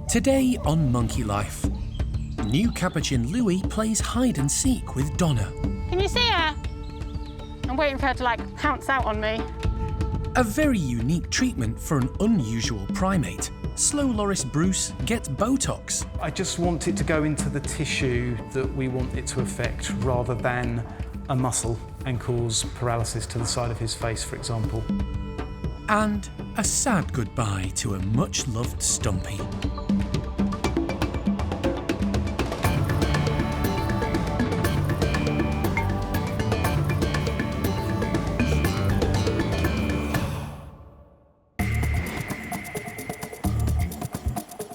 Today on Monkey Life, new capuchin Louie plays hide and seek with Donna. Can you see her? I'm waiting for her to pounce out on me. A very unique treatment for an unusual primate. Slow Loris Bruce gets Botox. I just want it to go into the tissue that we want it to affect rather than a muscle and cause paralysis to the side of his face, for example. And a sad goodbye to a much-loved Stumpy.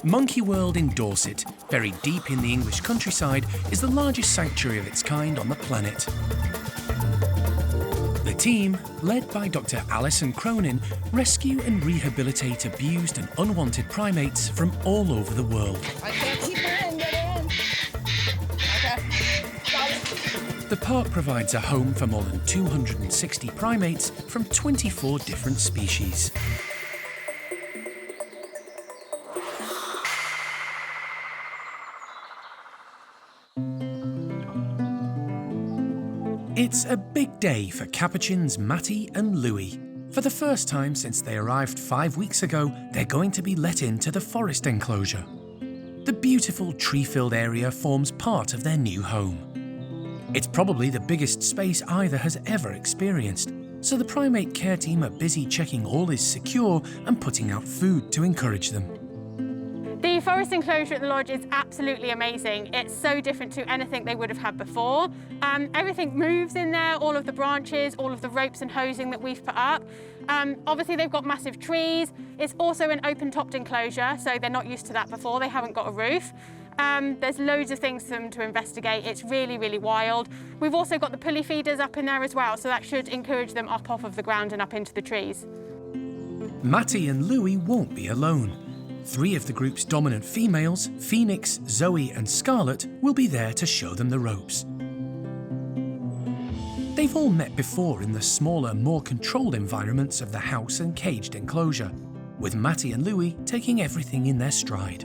Monkey World in Dorset, buried deep in the English countryside, is the largest sanctuary of its kind on the planet. The team, led by Dr. Alison Cronin, rescue and rehabilitate abused and unwanted primates from all over the world. I can't keep her in, get in. Okay. The park provides a home for more than 260 primates from 24 different species. It's a big day for capuchins Matty and Louie. For the first time since they arrived 5 weeks ago, they're going to be let into the forest enclosure. The beautiful tree-filled area forms part of their new home. It's probably the biggest space either has ever experienced, so the primate care team are busy checking all is secure and putting out food to encourage them. The forest enclosure at the lodge is absolutely amazing. It's so different to anything they would have had before. Everything moves in there, all of the branches, all of the ropes and hosing that we've put up. Obviously they've got massive trees. It's also an open-topped enclosure, so they're not used to that before. They haven't got a roof. There's loads of things for them to investigate. It's really, really wild. We've also got the pulley feeders up in there as well, so that should encourage them up off of the ground and up into the trees. Matty and Louie won't be alone. 3 of the group's dominant females, Phoenix, Zoe and Scarlet, will be there to show them the ropes. They've all met before in the smaller, more controlled environments of the house and caged enclosure, with Matty and Louie taking everything in their stride.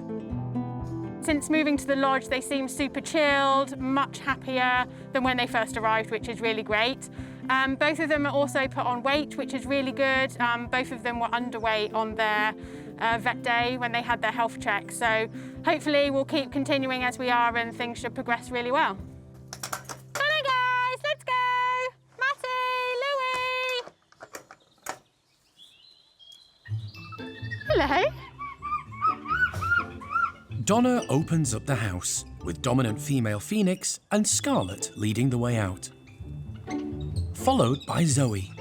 Since moving to the lodge, they seem super chilled, much happier than when they first arrived, which is really great. Both of them are also put on weight, which is really good. Both of them were underweight on their vet day when they had their health check. So hopefully we'll keep continuing as we are and things should progress really well. Come on guys, let's go! Matty, Louie! Hello. Donna opens up the house, with dominant female Phoenix and Scarlet leading the way out. Followed by Zoe.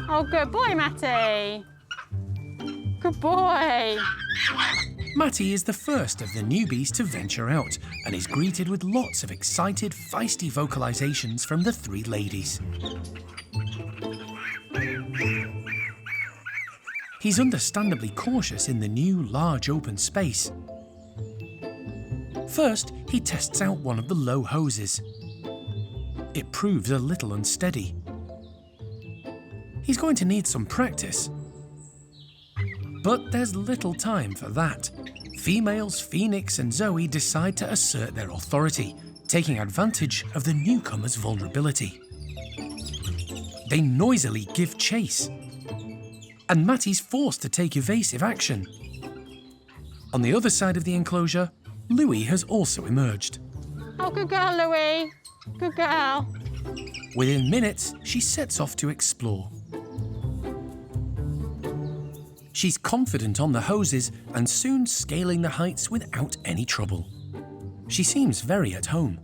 Oh, good boy, Matty. Good boy. Matty is the first of the newbies to venture out and is greeted with lots of excited, feisty vocalizations from the 3 ladies. He's understandably cautious in the new, large open space. First, he tests out one of the low hoses. It proves a little unsteady. He's going to need some practice. But there's little time for that. Females Phoenix and Zoe decide to assert their authority, taking advantage of the newcomer's vulnerability. They noisily give chase, and Matty's forced to take evasive action. On the other side of the enclosure, Louie has also emerged. Oh, good girl, Louie. Good girl. Within minutes, she sets off to explore. She's confident on the hoses and soon scaling the heights without any trouble. She seems very at home.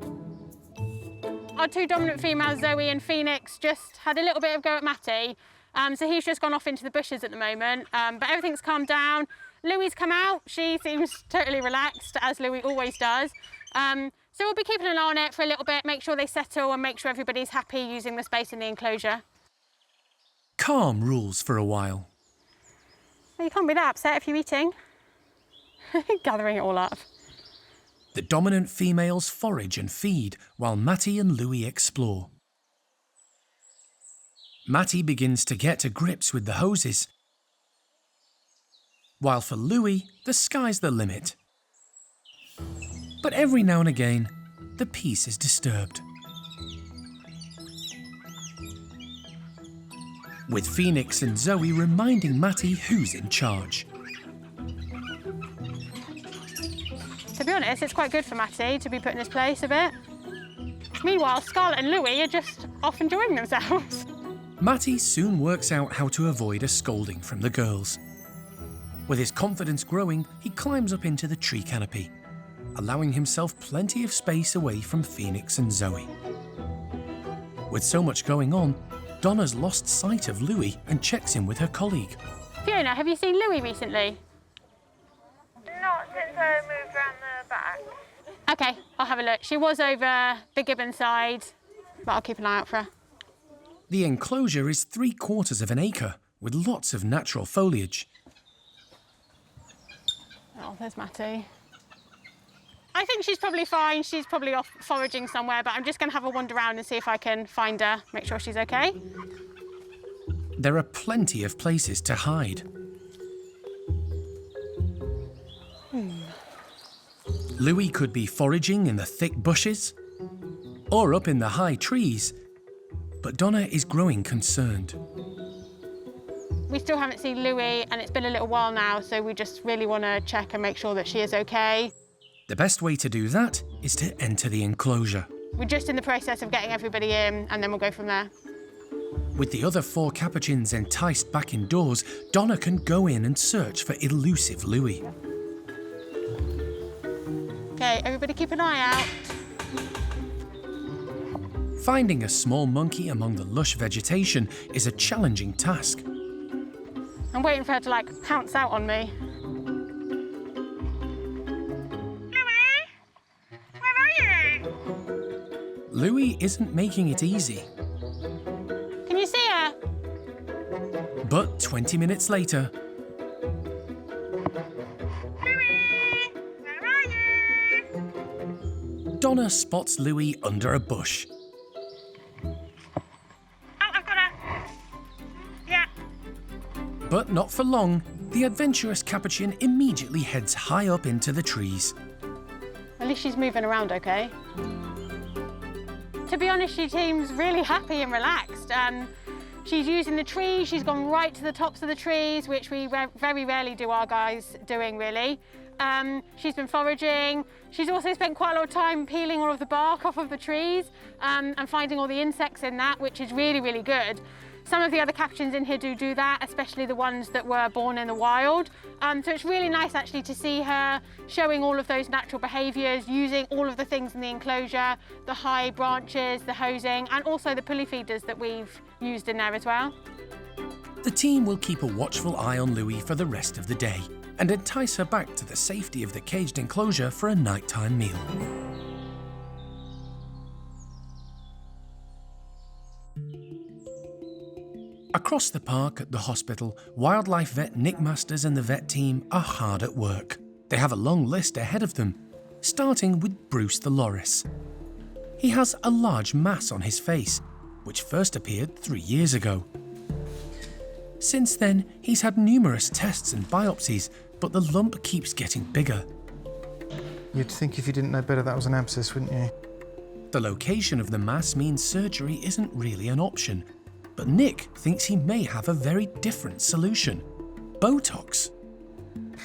Our 2 dominant females, Zoe and Phoenix, just had a little bit of go at Matty. So he's just gone off into the bushes at the moment, but everything's calmed down. Louie's come out. She seems totally relaxed, as Louie always does. So we'll be keeping an eye on it for a little bit, make sure they settle and make sure everybody's happy using the space in the enclosure. Calm rules for a while. Well, you can't be that upset if you're eating. Gathering it all up. The dominant females forage and feed while Matty and Louie explore. Matty begins to get to grips with the hoses. while for Louie, the sky's the limit. But every now and again, the peace is disturbed. With Phoenix and Zoe reminding Matty who's in charge. To be honest, it's quite good for Matty to be put in his place a bit. Meanwhile, Scarlett and Louie are just off enjoying themselves. Matty soon works out how to avoid a scolding from the girls. With his confidence growing, he climbs up into the tree canopy, allowing himself plenty of space away from Phoenix and Zoe. With so much going on, Donna's lost sight of Louie and checks in with her colleague. Fiona, have you seen Louie recently? Not since I moved around the back. OK, I'll have a look. She was over the gibbon side, but I'll keep an eye out for her. The enclosure is 3/4 of an acre, with lots of natural foliage. Oh, there's Matty. I think she's probably fine. She's probably off foraging somewhere, but I'm just going to have a wander around and see if I can find her, make sure she's OK. There are plenty of places to hide. Louie could be foraging in the thick bushes or up in the high trees, but Donna is growing concerned. We still haven't seen Louie, and it's been a little while now, so we just really want to check and make sure that she is OK. The best way to do that is to enter the enclosure. We're just in the process of getting everybody in, and then we'll go from there. With the other 4 capuchins enticed back indoors, Donna can go in and search for elusive Louie. OK, everybody keep an eye out. Finding a small monkey among the lush vegetation is a challenging task. I'm waiting for her to, like, pounce out on me. Louie? Where are you? Louie isn't making it easy. Can you see her? But 20 minutes later, Louie? Where are you? Donna spots Louie under a bush. Oh, I've got her. Yeah. But not for long, the adventurous capuchin immediately heads high up into the trees. At least she's moving around OK. To be honest, she seems really happy and relaxed. She's using the trees, she's gone right to the tops of the trees, which we very rarely do our guys doing, really. She's been foraging. She's also spent quite a lot of time peeling all of the bark off of the trees and finding all the insects in that, which is really, really good. Some of the other capuchins in here do that, especially the ones that were born in the wild. So it's really nice actually to see her showing all of those natural behaviours, using all of the things in the enclosure, the high branches, the hosing, and also the pulley feeders that we've used in there as well. The team will keep a watchful eye on Louie for the rest of the day and entice her back to the safety of the caged enclosure for a nighttime meal. Across the park at the hospital, wildlife vet Nick Masters and the vet team are hard at work. They have a long list ahead of them, starting with Bruce the loris. He has a large mass on his face, which first appeared 3 years ago. Since then, he's had numerous tests and biopsies, but the lump keeps getting bigger. You'd think if you didn't know better that was an abscess, wouldn't you? The location of the mass means surgery isn't really an option, but Nick thinks he may have a very different solution: Botox.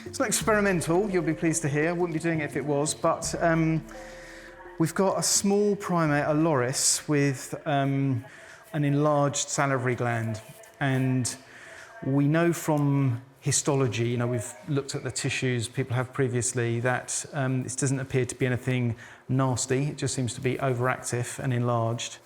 It's not experimental, you'll be pleased to hear. I wouldn't be doing it if it was, but we've got a small primate, a loris, with an enlarged salivary gland. And we know from histology, we've looked at the tissues people have previously, that this doesn't appear to be anything nasty. It just seems to be overactive and enlarged.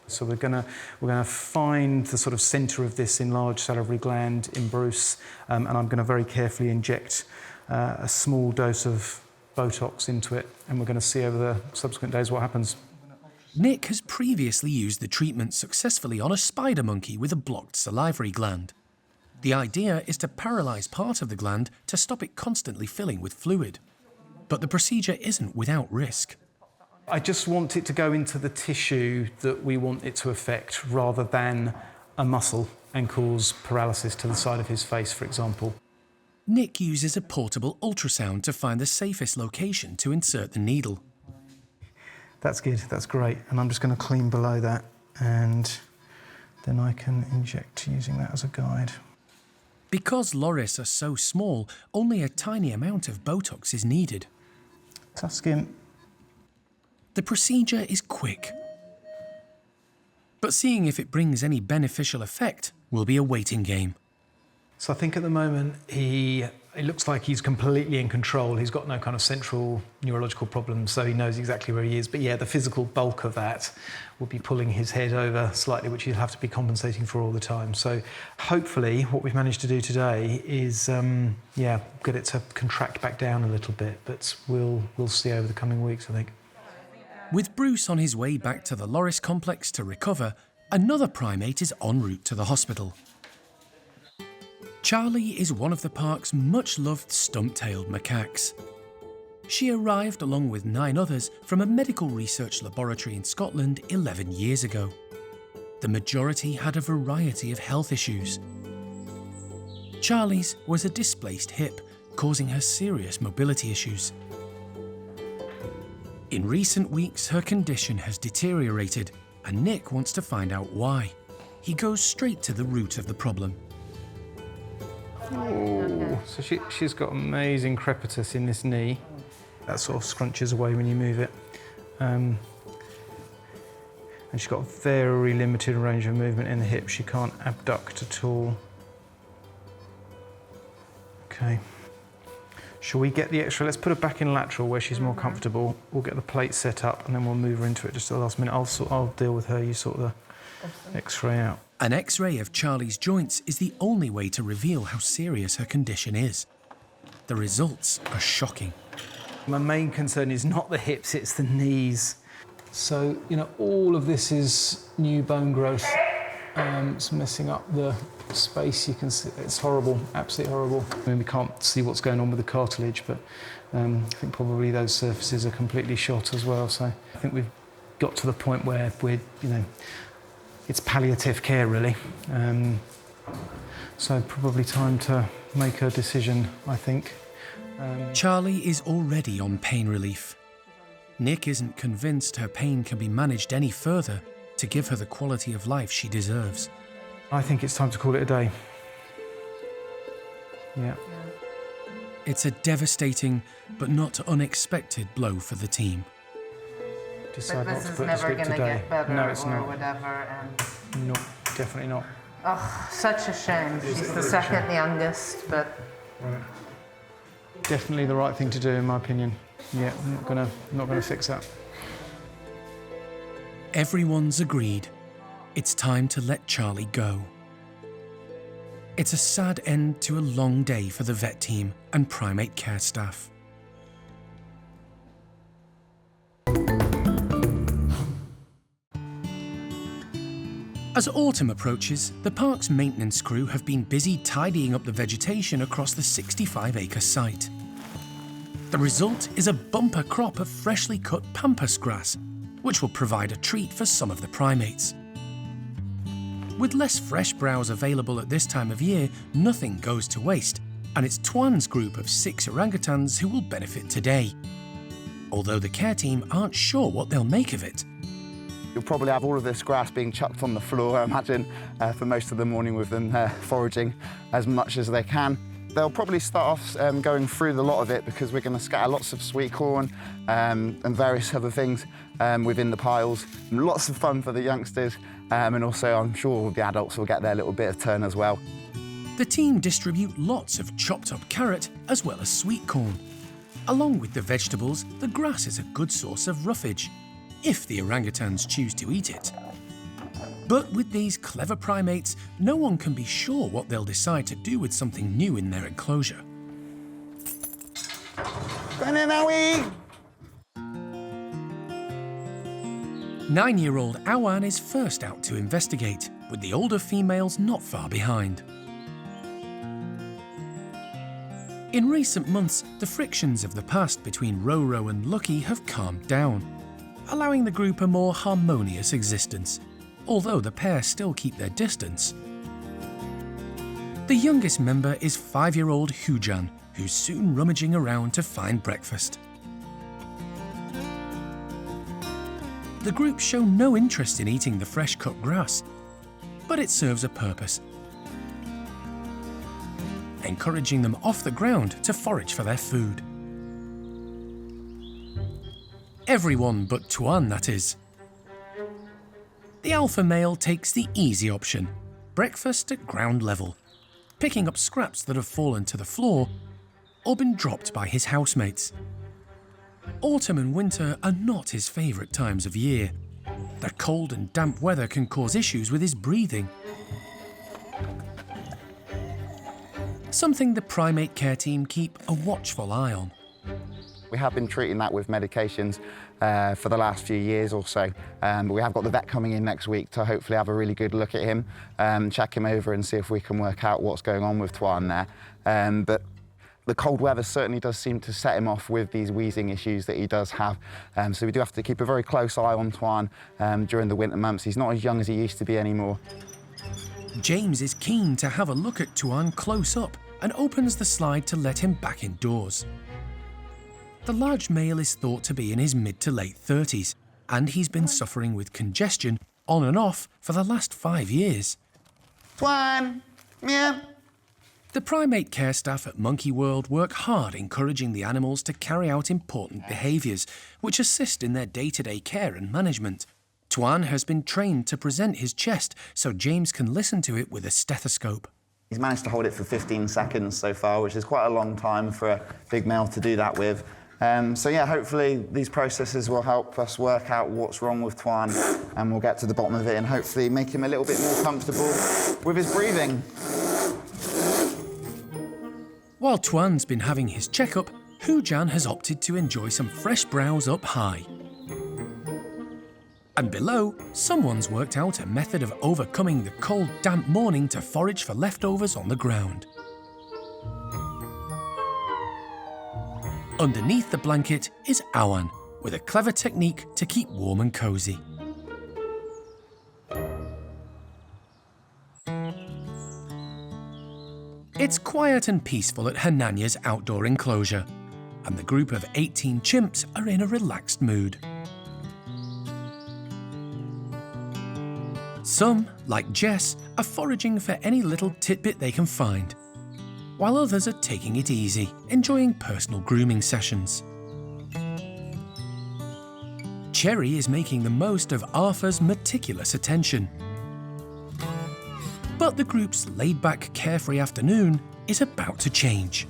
So we're gonna find the sort of centre of this enlarged salivary gland in Bruce, and I'm gonna very carefully inject a small dose of Botox into it, and we're gonna see over the subsequent days what happens. Nick has previously used the treatment successfully on a spider monkey with a blocked salivary gland. The idea is to paralyse part of the gland to stop it constantly filling with fluid. But the procedure isn't without risk. I just want it to go into the tissue that we want it to affect, rather than a muscle and cause paralysis to the side of his face, for example. Nick uses a portable ultrasound to find the safest location to insert the needle. That's good, that's great. And I'm just going to clean below that, and then I can inject using that as a guide. Because loris are so small, only a tiny amount of Botox is needed. Tough skin. The procedure is quick, but seeing if it brings any beneficial effect will be a waiting game. So I think at the moment it looks like he's completely in control. He's got no kind of central neurological problems, so he knows exactly where he is. But yeah, the physical bulk of that will be pulling his head over slightly, which he'll have to be compensating for all the time. So hopefully what we've managed to do today is, get it to contract back down a little bit, but we'll see over the coming weeks, I think. With Bruce on his way back to the loris complex to recover, another primate is en route to the hospital. Charlie is one of the park's much-loved stumptailed macaques. She arrived along with 9 others from a medical research laboratory in Scotland 11 years ago. The majority had a variety of health issues. Charlie's was a displaced hip, causing her serious mobility issues. In recent weeks, her condition has deteriorated, and Nick wants to find out why. He goes straight to the root of the problem. Oh, so she's got amazing crepitus in this knee. That sort of scrunches away when you move it. And she's got a very limited range of movement in the hip. She can't abduct at all. Okay. Shall we get the X-ray? Let's put her back in lateral where she's more comfortable. We'll get the plate set up and then we'll move her into it just at the last minute. I'll deal with her, you sort the X-ray out. An X-ray of Charlie's joints is the only way to reveal how serious her condition is. The results are shocking. My main concern is not the hips, it's the knees. So, all of this is new bone growth. It's messing up the space. You can see it's horrible, absolutely horrible. I mean, we can't see what's going on with the cartilage, but I think probably those surfaces are completely shot as well. So I think we've got to the point where we're, it's palliative care, really. So probably time to make a decision, I think. Charlie is already on pain relief. Nick isn't convinced her pain can be managed any further to give her the quality of life she deserves. I think it's time to call it a day. Yeah. It's a devastating but not unexpected blow for the team. Decide But not this to is put the never stick going to today. get better No, it's or not. whatever. And No, definitely not. oh, such a shame. She's the second youngest, but Definitely the right thing to do, in my opinion. Yeah, I'm not gonna fix that. Everyone's agreed. It's time to let Charlie go. It's a sad end to a long day for the vet team and primate care staff. As autumn approaches, the park's maintenance crew have been busy tidying up the vegetation across the 65-acre site. The result is a bumper crop of freshly cut pampas grass, which will provide a treat for some of the primates. With less fresh browse available at this time of year, nothing goes to waste, and it's Tuan's group of 6 orangutans who will benefit today. Although the care team aren't sure what they'll make of it. You'll probably have all of this grass being chucked on the floor, I imagine, for most of the morning with them foraging as much as they can. They'll probably start off going through the lot of it because we're going to scatter lots of sweet corn and various other things within the piles. Lots of fun for the youngsters, and also I'm sure the adults will get their little bit of turn as well. The team distribute lots of chopped up carrot as well as sweet corn. Along with the vegetables, the grass is a good source of roughage, if the orangutans choose to eat it. But with these clever primates, no one can be sure what they'll decide to do with something new in their enclosure. Come in, Louie! 9-year-old Awan is first out to investigate, with the older females not far behind. In recent months, the frictions of the past between Roro and Lucky have calmed down, allowing the group a more harmonious existence, although the pair still keep their distance. The youngest member is 5-year-old Hujan, who's soon rummaging around to find breakfast. The group show no interest in eating the fresh-cut grass, but it serves a purpose, encouraging them off the ground to forage for their food. Everyone but Tuan, that is. The alpha male takes the easy option, breakfast at ground level, picking up scraps that have fallen to the floor or been dropped by his housemates. Autumn and winter are not his favourite times of year. The cold and damp weather can cause issues with his breathing. Something the primate care team keep a watchful eye on. We have been treating that with medications for the last few years or so, but we have got the vet coming in next week to hopefully have a really good look at him, check him over and see if we can work out what's going on with Tuan there. But the cold weather certainly does seem to set him off with these wheezing issues that he does have. So we do have to keep a very close eye on Tuan during the winter months. He's not as young as he used to be anymore. James is keen to have a look at Tuan close up and opens the slide to let him back indoors. The large male is thought to be in his mid to late 30s, and he's been suffering with congestion on and off for the last 5 years. Tuan! Meow! The primate care staff at Monkey World work hard encouraging the animals to carry out important behaviours, which assist in their day-to-day care and management. Tuan has been trained to present his chest so James can listen to it with a stethoscope. He's managed to hold it for 15 seconds so far, which is quite a long time for a big male to do that with. So yeah, hopefully these processes will help us work out what's wrong with Tuan, and we'll get to the bottom of it and hopefully make him a little bit more comfortable with his breathing. While Tuan's been having his checkup, Hujan has opted to enjoy some fresh browse up high. And below, someone's worked out a method of overcoming the cold, damp morning to forage for leftovers on the ground. Underneath the blanket is Awan, with a clever technique to keep warm and cosy. It's quiet and peaceful at Hananya's outdoor enclosure, and the group of 18 chimps are in a relaxed mood. Some, like Jess, are foraging for any little tidbit they can find, while others are taking it easy, enjoying personal grooming sessions. Cherry is making the most of Arthur's meticulous attention. But the group's laid-back, carefree afternoon is about to change.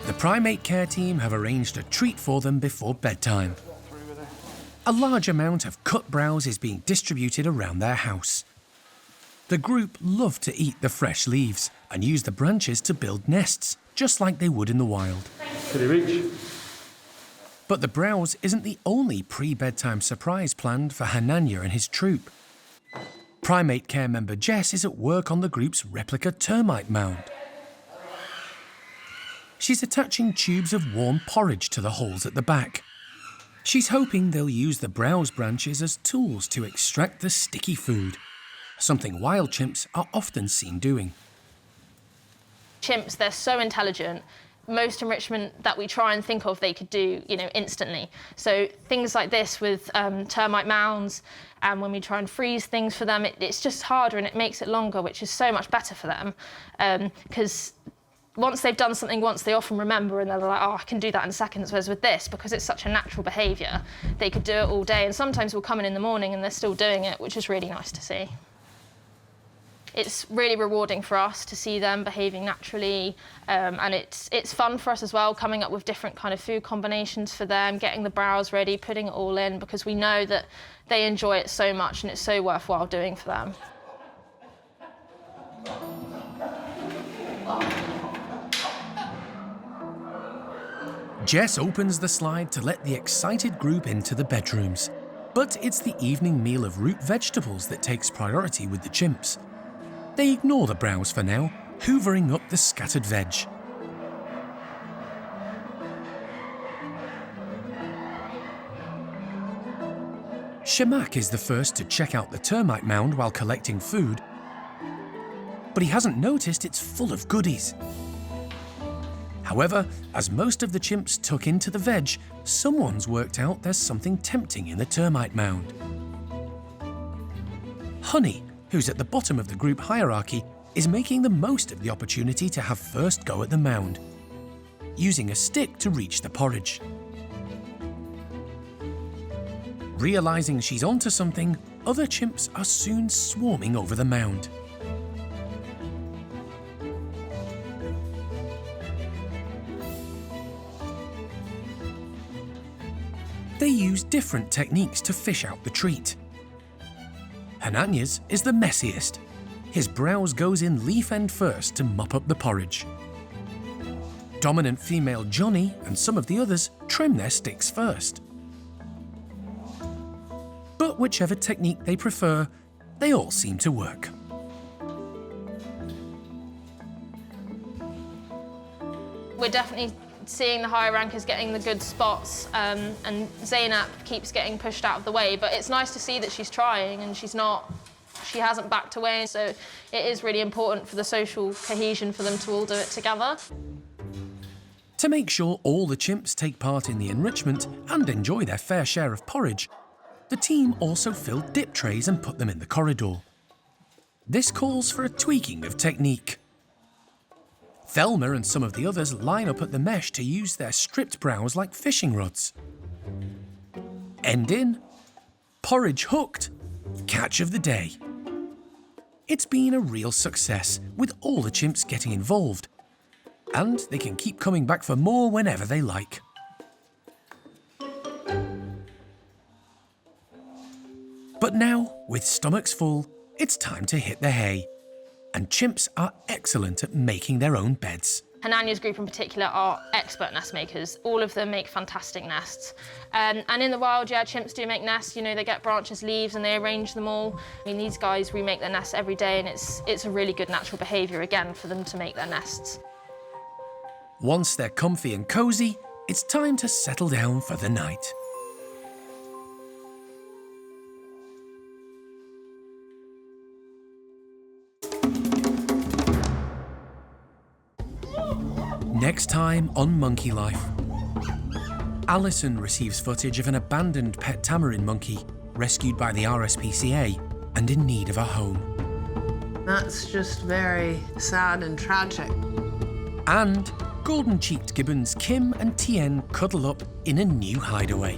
The primate care team have arranged a treat for them before bedtime. A large amount of cut browse is being distributed around their house. The group love to eat the fresh leaves and use the branches to build nests, just like they would in the wild. Could he reach? But the browse isn't the only pre-bedtime surprise planned for Hananya and his troop. Primate care member Jess is at work on the group's replica termite mound. She's attaching tubes of warm porridge to the holes at the back. She's hoping they'll use the browse branches as tools to extract the sticky food, something wild chimps are often seen doing. Chimps, they're so intelligent. Most enrichment that we try and think of, they could do, instantly. So things like this with termite mounds, and when we try and freeze things for them, it's just harder and it makes it longer, which is so much better for them. Because once they've done something once, they often remember and they're like, oh, I can do that in seconds. Whereas with this, because it's such a natural behaviour, they could do it all day. And sometimes we'll come in the morning and they're still doing it, which is really nice to see. It's really rewarding for us to see them behaving naturally, and it's fun for us as well, coming up with different kind of food combinations for them, getting the browse ready, putting it all in, because we know that they enjoy it so much and it's so worthwhile doing for them. Jess opens the slide to let the excited group into the bedrooms, but it's the evening meal of root vegetables that takes priority with the chimps. They ignore the browse for now, hoovering up the scattered veg. Shamak is the first to check out the termite mound while collecting food. but he hasn't noticed it's full of goodies. However, as most of the chimps tuck into the veg, someone's worked out there's something tempting in the termite mound. Honey, who's at the bottom of the group hierarchy, is making the most of the opportunity to have first go at the mound, using a stick to reach the porridge. Realising she's onto something, other chimps are soon swarming over the mound. They use different techniques to fish out the treat. Hananya's is the messiest. His browse goes in leaf end first to mop up the porridge. Dominant female Johnny and some of the others trim their sticks first. But whichever technique they prefer, they all seem to work. We're definitely seeing the higher rankers getting the good spots, and Zainab keeps getting pushed out of the way, but it's nice to see that she's trying and she hasn't backed away, so it is really important for the social cohesion for them to all do it together. To make sure all the chimps take part in the enrichment and enjoy their fair share of porridge, the team also filled dip trays and put them in the corridor. This calls for a tweaking of technique. Thelma and some of the others line up at the mesh to use their stripped brows like fishing rods. End in, porridge hooked, catch of the day. It's been a real success, with all the chimps getting involved, and they can keep coming back for more whenever they like. But now, with stomachs full, it's time to hit the hay. And chimps are excellent at making their own beds. Hananya's group in particular are expert nest makers. All of them make fantastic nests. And in the wild, yeah, chimps do make nests. You know, they get branches, leaves, and they arrange them all. I mean, these guys remake their nests every day, and it's a really good natural behaviour, again, for them to make their nests. Once they're comfy and cosy, it's time to settle down for the night. Next time on Monkey Life. Alison receives footage of an abandoned pet tamarin monkey rescued by the RSPCA and in need of a home. That's just very sad and tragic. And golden-cheeked gibbons Kim and Tien cuddle up in a new hideaway.